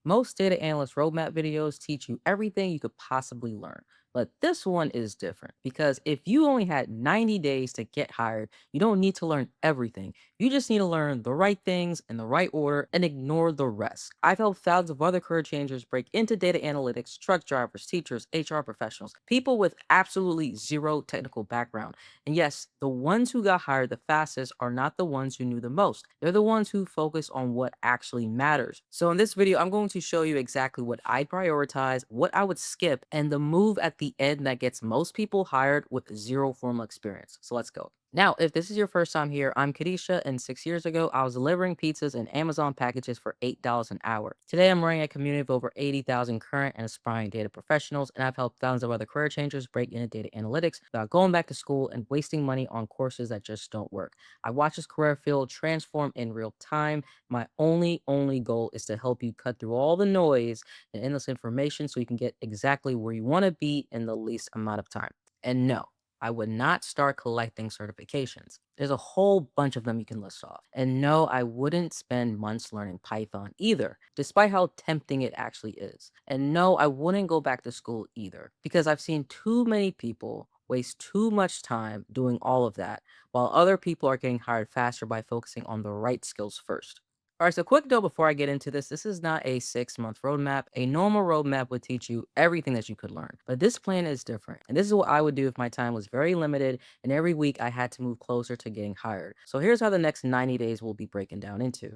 Most data analyst roadmap videos teach you everything you could possibly learn. But this one is different because if you only had 90 days to get hired, you don't need to learn everything. You just need to learn the right things in the right order and ignore the rest. I've helped thousands of other career changers break into data analytics, truck drivers, teachers, HR professionals, people with absolutely zero technical background. And yes, the ones who got hired the fastest are not the ones who knew the most. They're the ones who focus on what actually matters. So in this video, I'm going to show you exactly what I prioritize, what I would skip, and the move at the end that gets most people hired with zero formal experience. So let's go. Now, if this is your first time here, I'm Kedeisha, and 6 years ago, I was delivering pizzas and Amazon packages for $8 an hour. Today, I'm running a community of over 80,000 current and aspiring data professionals, and I've helped thousands of other career changers break into data analytics without going back to school and wasting money on courses that just don't work. I watch this career field transform in real time. My only goal is to help you cut through all the noise and endless information so you can get exactly where you want to be in the least amount of time. And no, I would not start collecting certifications. There's a whole bunch of them you can list off. And no, I wouldn't spend months learning Python either, despite how tempting it actually is. And no, I wouldn't go back to school either, because I've seen too many people waste too much time doing all of that, while other people are getting hired faster by focusing on the right skills first. All right, so quick note before I get into this, this is not a 6 month roadmap. A normal roadmap would teach you everything that you could learn, but this plan is different. And this is what I would do if my time was very limited and every week I had to move closer to getting hired. So here's how the next 90 days will be breaking down into.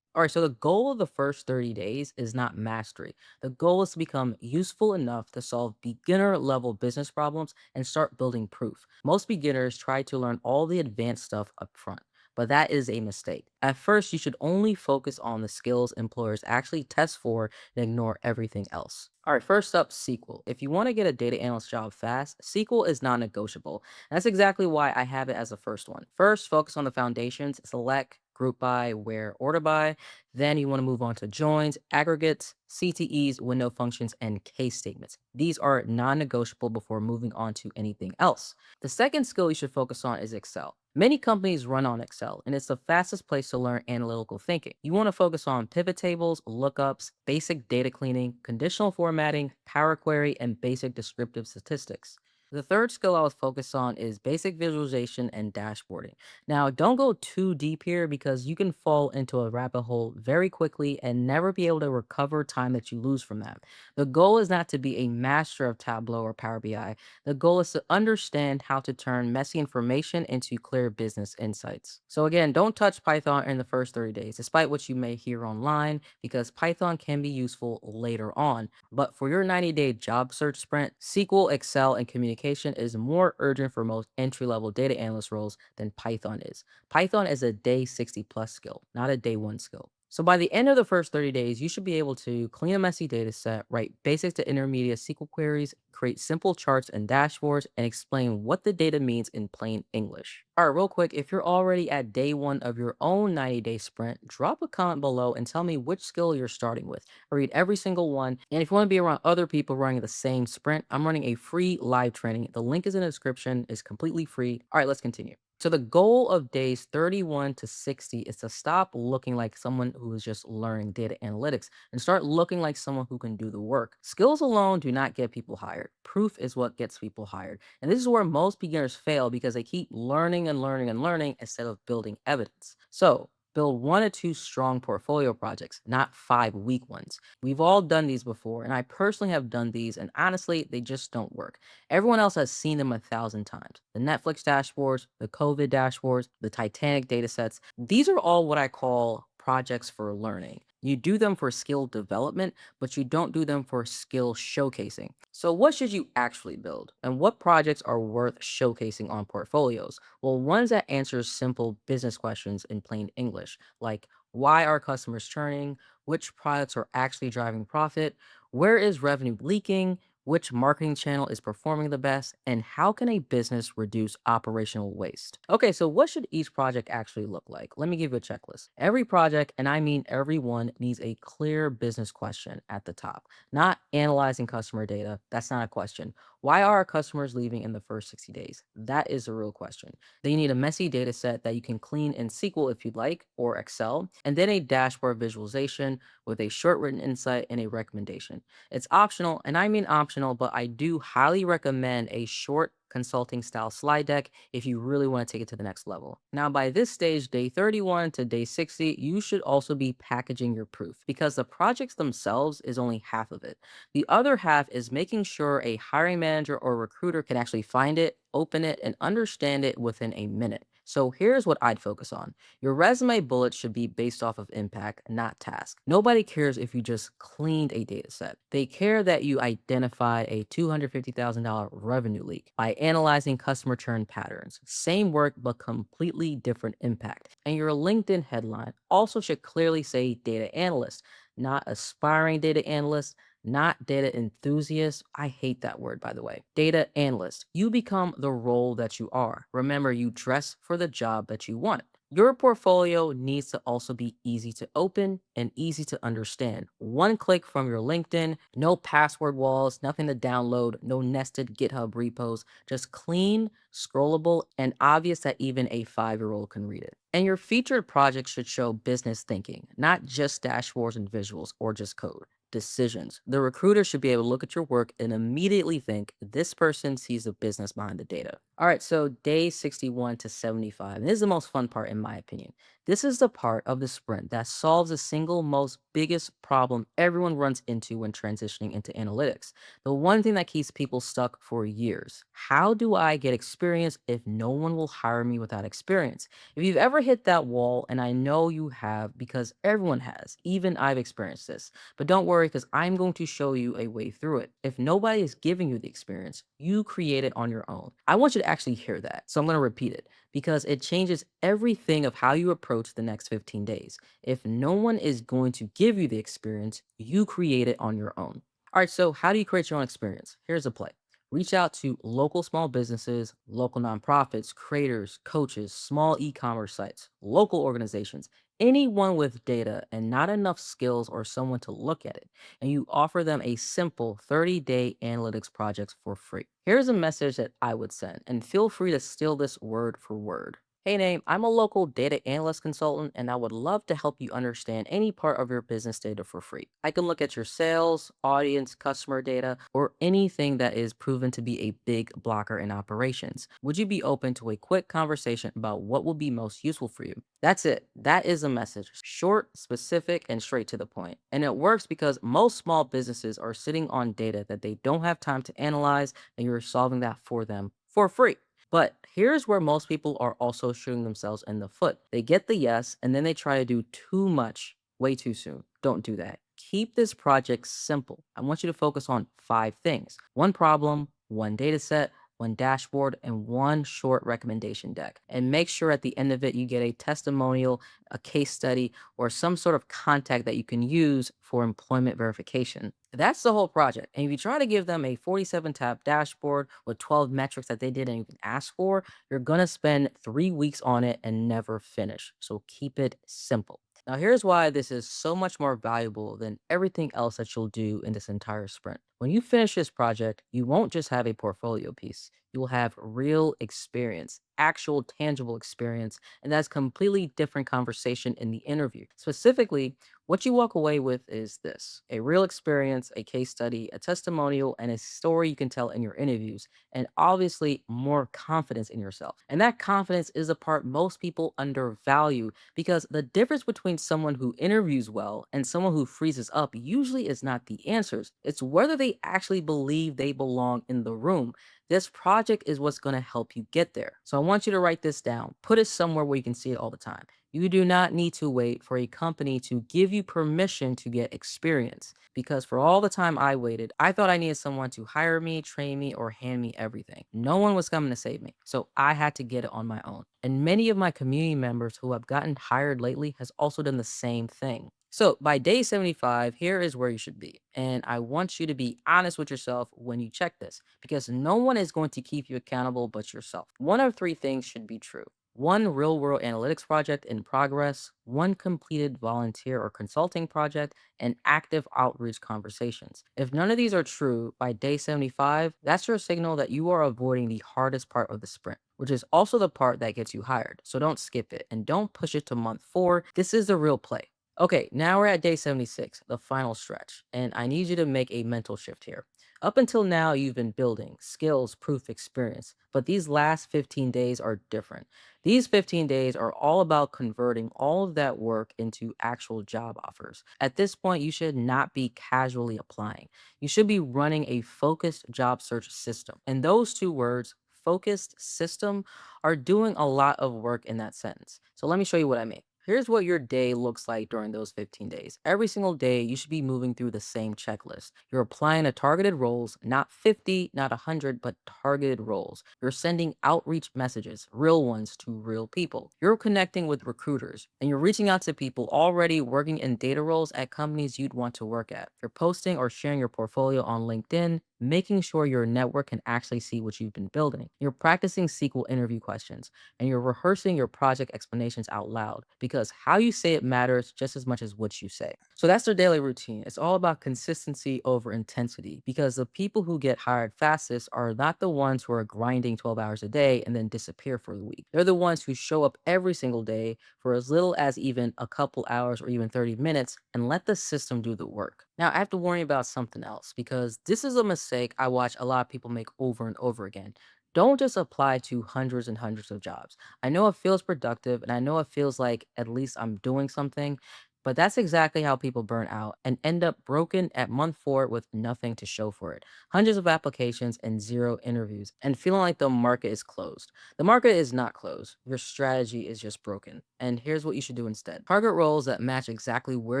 All right, so the goal of the first 30 days is not mastery. The goal is to become useful enough to solve beginner level business problems and start building proof. Most beginners try to learn all the advanced stuff up front, but that is a mistake. At first, you should only focus on the skills employers actually test for and ignore everything else. All right, first up, SQL. If you want to get a data analyst job fast, SQL is non negotiable. That's exactly why I have it as the first one. First, focus on the foundations, select, group by, where, order by. Then you want to move on to joins, aggregates, CTEs, window functions, and case statements. These are non-negotiable before moving on to anything else. The second skill you should focus on is Excel. Many companies run on Excel, and it's the fastest place to learn analytical thinking. You want to focus on pivot tables, lookups, basic data cleaning, conditional formatting, Power Query, and basic descriptive statistics. The third skill I was focused on is basic visualization and dashboarding. Now, don't go too deep here because you can fall into a rabbit hole very quickly and never be able to recover time that you lose from that. The goal is not to be a master of Tableau or Power BI. The goal is to understand how to turn messy information into clear business insights. So, again, don't touch Python in the first 30 days, despite what you may hear online, because Python can be useful later on. But for your 90-day job search sprint, SQL, Excel, and communication is more urgent for most entry level data analyst roles than Python is. Python is a day 60 plus skill, not a day one skill. So by the end of the first 30 days, you should be able to clean a messy data set, write basic to intermediate SQL queries, create simple charts and dashboards, and explain what the data means in plain English. All right, real quick, if you're already at day one of your own 90-day sprint, drop a comment below and tell me which skill you're starting with. I read every single one. And if you want to be around other people running the same sprint, I'm running a free live training. The link is in the description, it's completely free. All right, let's continue. So the goal of days 31 to 60 is to stop looking like someone who is just learning data analytics and start looking like someone who can do the work. Skills alone do not get people hired. Proof is what gets people hired. And this is where most beginners fail because they keep learning and learning and learning instead of building evidence. So build 1 or 2 strong portfolio projects, not 5 weak ones. We've all done these before, and I personally have done these, and honestly, they just don't work. Everyone else has seen them 1,000 times. The Netflix dashboards, the COVID dashboards, the Titanic data sets. These are all what I call projects for learning. You do them for skill development, but you don't do them for skill showcasing. So, what should you actually build? And what projects are worth showcasing on portfolios? Well, ones that answer simple business questions in plain English, like why are customers churning? Which products are actually driving profit? Where is revenue leaking? Which marketing channel is performing the best? And how can a business reduce operational waste? Okay, so what should each project actually look like? Let me give you a checklist. Every project, and I mean every one, needs a clear business question at the top, not analyzing customer data. That's not a question. Why are our customers leaving in the first 60 days? That is a real question. They need a messy data set that you can clean in SQL if you'd like, or Excel, and then a dashboard visualization with a short written insight and a recommendation. It's optional, and I mean optional, but I do highly recommend a short consulting style slide deck if you really want to take it to the next level. Now, by this stage, day 31 to day 60, you should also be packaging your proof because the projects themselves is only half of it. The other half is making sure a hiring manager or recruiter can actually find it, open it, and understand it within a minute. So here's what I'd focus on. Your resume bullets should be based off of impact, not task. Nobody cares if you just cleaned a data set. They care that you identified a $250,000 revenue leak by analyzing customer churn patterns. Same work, but completely different impact. And your LinkedIn headline also should clearly say data analyst, not aspiring data analyst, not data enthusiast. I hate that word, by the way. Data analyst. You become the role that you are. Remember, you dress for the job that you want. Your portfolio needs to also be easy to open and easy to understand. One click from your LinkedIn, no password walls, nothing to download, no nested GitHub repos, just clean, scrollable, and obvious that even a 5-year-old can read it. And your featured project should show business thinking, not just dashboards and visuals or just code. Decisions. The recruiter should be able to look at your work and immediately think this person sees the business behind the data. All right, so day 61 to 75. And this is the most fun part, in my opinion. This is the part of the sprint that solves the single most biggest problem everyone runs into when transitioning into analytics. The one thing that keeps people stuck for years. How do I get experience if no one will hire me without experience? If you've ever hit that wall, and I know you have because everyone has, even I've experienced this, but don't worry because I'm going to show you a way through it. If nobody is giving you the experience, you create it on your own. I want you to actually hear that. So I'm going to repeat it because it changes everything of how you approach the next 15 days. If no one is going to give you the experience, you create it on your own. All right, so how do you create your own experience? Here's a play. Reach out to local small businesses, local nonprofits, creators, coaches, small e commerce sites, local organizations, anyone with data and not enough skills or someone to look at it. And you offer them a simple 30-day analytics project for free. Here's a message that I would send, and feel free to steal this word for word. Hey, name, I'm a local data analyst consultant, and I would love to help you understand any part of your business data for free. I can look at your sales, audience, customer data, or anything that is proven to be a big blocker in operations. Would you be open to a quick conversation about what will be most useful for you? That's it. That is a message. Short, specific, and straight to the point. And it works because most small businesses are sitting on data that they don't have time to analyze, and you're solving that for them for free. But here's where most people are also shooting themselves in the foot. They get the yes, and then they try to do too much way too soon. Don't do that. Keep this project simple. I want you to focus on 5 things: one problem, one data set, one dashboard, and one short recommendation deck. And make sure at the end of it, you get a testimonial, a case study, or some sort of contact that you can use for employment verification. That's the whole project. And if you try to give them a 47 tab dashboard with 12 metrics that they didn't even ask for, you're going to spend 3 weeks on it and never finish. So keep it simple. Now, here's why this is so much more valuable than everything else that you'll do in this entire sprint. When you finish this project, you won't just have a portfolio piece. You will have real experience, actual tangible experience, and that's completely different conversation in the interview. Specifically, what you walk away with is this: a real experience, a case study, a testimonial, and a story you can tell in your interviews, and obviously more confidence in yourself. And that confidence is a part most people undervalue because the difference between someone who interviews well and someone who freezes up usually is not the answers, it's whether they actually believe they belong in the room. This project is what's going to help you get there. So I want you to write this down, put it somewhere where you can see it all the time. You do not need to wait for a company to give you permission to get experience. Because for all the time I waited, I thought I needed someone to hire me, train me, or hand me everything. No one was coming to save me. So I had to get it on my own. And many of my community members who have gotten hired lately has also done the same thing. So by day 75, here is where you should be. And I want you to be honest with yourself when you check this because no one is going to keep you accountable but yourself. One of 3 things should be true. one real world analytics project in progress, one completed volunteer or consulting project, and active outreach conversations. If none of these are true by day 75, that's your signal that you are avoiding the hardest part of the sprint, which is also the part that gets you hired. So don't skip it and don't push it to month 4. This is the real play. Okay, now we're at day 76, the final stretch, and I need you to make a mental shift here. Up until now, you've been building skills, proof, experience, but these last 15 days are different. These 15 days are all about converting all of that work into actual job offers. At this point, you should not be casually applying. You should be running a focused job search system. And those two words, focused system, are doing a lot of work in that sentence. So let me show you what I mean. Here's what your day looks like during those 15 days. Every single day, you should be moving through the same checklist. You're applying to targeted roles, not 50, not 100, but targeted roles. You're sending outreach messages, real ones to real people. You're connecting with recruiters, and you're reaching out to people already working in data roles at companies you'd want to work at. You're posting or sharing your portfolio on LinkedIn, making sure your network can actually see what you've been building. You're practicing SQL interview questions, and you're rehearsing your project explanations out loud because how you say it matters just as much as what you say. So that's their daily routine. It's all about consistency over intensity because the people who get hired fastest are not the ones who are grinding 12 hours a day and then disappear for the week. They're the ones who show up every single day for as little as even a couple hours or even 30 minutes and let the system do the work. Now, I have to worry about something else because this is a mistake I watch a lot of people make over and over again. Don't just apply to hundreds and hundreds of jobs. I know it feels productive and I know it feels like at least I'm doing something, but that's exactly how people burn out and end up broken at month 4 with nothing to show for it. Hundreds of applications and zero interviews and feeling like the market is closed. The market is not closed. Your strategy is just broken. And here's what you should do instead. Target roles that match exactly where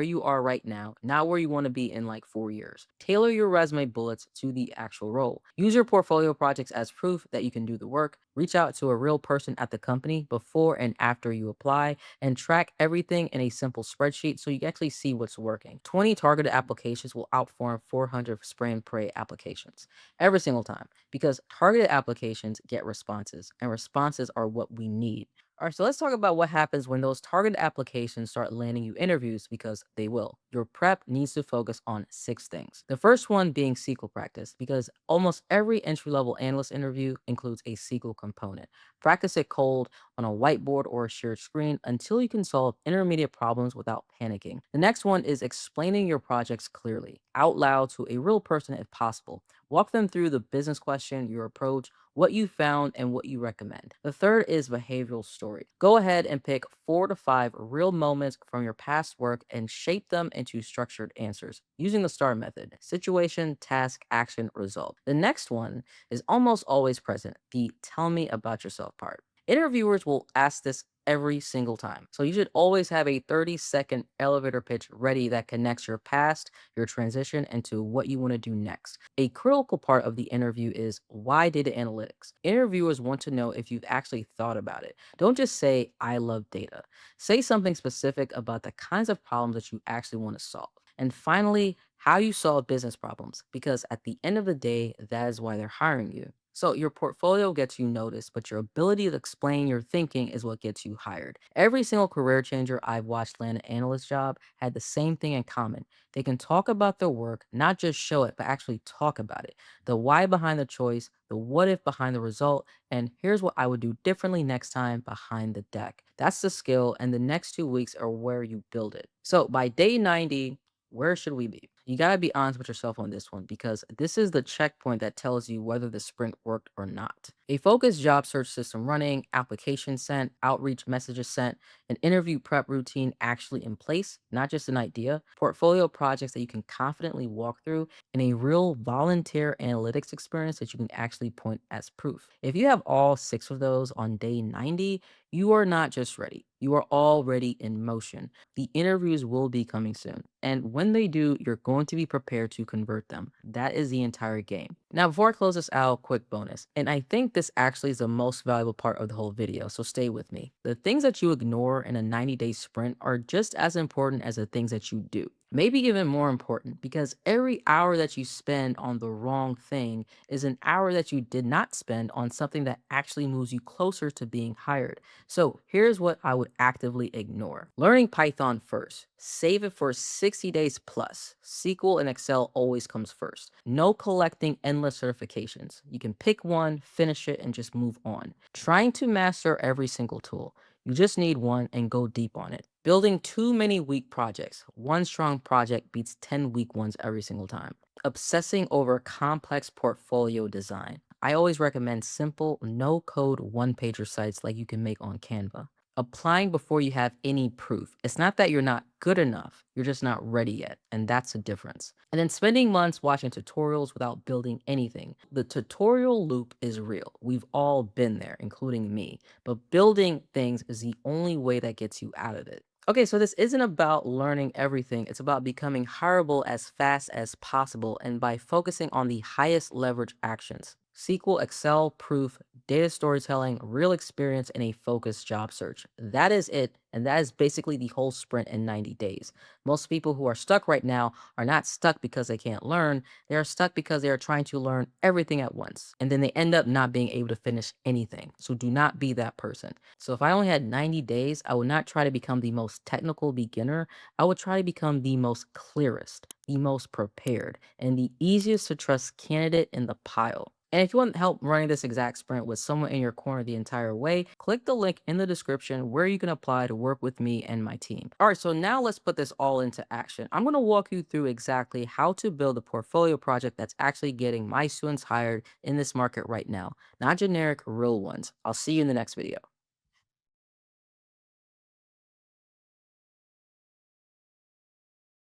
you are right now, not where you want to be in like 4 years. Tailor your resume bullets to the actual role. Use your portfolio projects as proof that you can do the work. Reach out to a real person at the company before and after you apply and track everything in a simple spreadsheet so you can actually see what's working. 20 targeted applications will outperform 400 spray and pray applications every single time because targeted applications get responses and responses are what we need. All right, so let's talk about what happens when those targeted applications start landing you interviews because they will. Your prep needs to focus on 6 things. The first one being SQL practice because almost every entry level analyst interview includes a SQL component. Practice it cold on a whiteboard or a shared screen until you can solve intermediate problems without panicking. The next one is explaining your projects clearly, out loud to a real person if possible. Walk them through the business question, your approach, what you found, and what you recommend. The third is behavioral story. Go ahead and pick 4 to 5 real moments from your past work and shape them into structured answers using the STAR method: situation, task, action, result. The next one is almost always present, the tell me about yourself part. Interviewers will ask this every single time. So you should always have a 30-second elevator pitch ready that connects your past, your transition, into what you want to do next. A critical part of the interview is why data analytics. Interviewers want to know if you've actually thought about it. Don't just say, I love data. Say something specific about the kinds of problems that you actually want to solve. And finally, how you solve business problems, because at the end of the day, that is why they're hiring you. So your portfolio gets you noticed, but your ability to explain your thinking is what gets you hired. Every single career changer I've watched land an analyst job had the same thing in common. They can talk about their work, not just show it, but actually talk about it. The why behind the choice, the what if behind the result, and here's what I would do differently next time behind the deck. That's the skill, and the next 2 weeks are where you build it. So by day 90, where should we be? You got to be honest with yourself on this one because this is the checkpoint that tells you whether the sprint worked or not. A focused job search system running, application sent, outreach messages sent, an interview prep routine actually in place, not just an idea, portfolio projects that you can confidently walk through, and a real volunteer analytics experience that you can actually point as proof. If you have all 6 of those on day 90, you are not just ready. You are already in motion. The interviews will be coming soon. And when they do, you're going to be prepared to convert them. That is the entire game. Now, before I close this out, quick bonus. And I think this actually is the most valuable part of the whole video, so stay with me. The things that you ignore in a 90-day sprint are just as important as the things that you do. Maybe even more important, because every hour that you spend on the wrong thing is an hour that you did not spend on something that actually moves you closer to being hired. So here's what I would actively ignore: learning Python first. Save it for 60 days plus. SQL and Excel always comes first. No collecting endless certifications. You can pick one, finish it, and just move on. Trying to master every single tool. You just need one and go deep on it. Building too many weak projects. One strong project beats 10 weak ones every single time. Obsessing over complex portfolio design. I always recommend simple, no code one pager sites like you can make on Canva. Applying before you have any proof. It's not that you're not good enough, you're just not ready yet. And that's the difference. And then spending months watching tutorials without building anything. The tutorial loop is real. We've all been there, including me. But building things is the only way that gets you out of it. Okay, so this isn't about learning everything. It's about becoming hireable as fast as possible and by focusing on the highest leverage actions: SQL, Excel, proof, data storytelling, real experience, and a focused job search. That is it. And that is basically the whole sprint in 90 days. Most people who are stuck right now are not stuck because they can't learn. They are stuck because they are trying to learn everything at once. And then they end up not being able to finish anything. So do not be that person. So if I only had 90 days, I would not try to become the most technical beginner. I would try to become the most clearest, the most prepared, and the easiest to trust candidate in the pile. And if you want help running this exact sprint with someone in your corner the entire way, click the link in the description where you can apply to work with me and my team. All right, so now let's put this all into action. I'm going to walk you through exactly how to build a portfolio project that's actually getting my students hired in this market right now, not generic, real ones. I'll see you in the next video.